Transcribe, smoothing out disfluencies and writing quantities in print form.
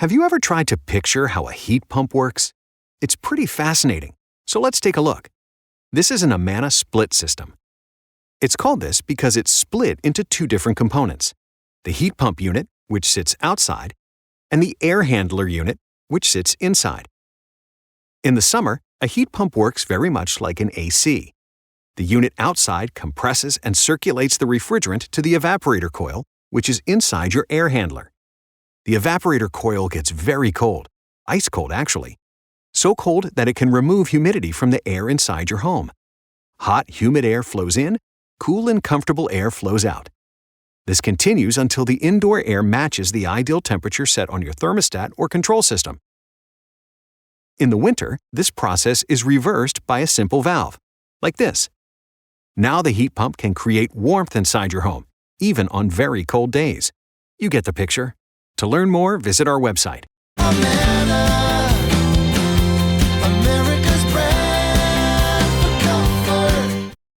Have you ever tried to picture how a heat pump works? It's pretty fascinating, so let's take a look. This is an Amana split system. It's called this because it's split into two different components: the heat pump unit, which sits outside, and the air handler unit, which sits inside. In the summer, a heat pump works very much like an AC. The unit outside compresses and circulates the refrigerant to the evaporator coil, which is inside your air handler. The evaporator coil gets very cold, ice cold actually, so cold that it can remove humidity from the air inside your home. Hot, humid air flows in, cool and comfortable air flows out. This continues until the indoor air matches the ideal temperature set on your thermostat or control system. In the winter, this process is reversed by a simple valve, like this. Now the heat pump can create warmth inside your home, even on very cold days. You get the picture. To learn more, visit our website.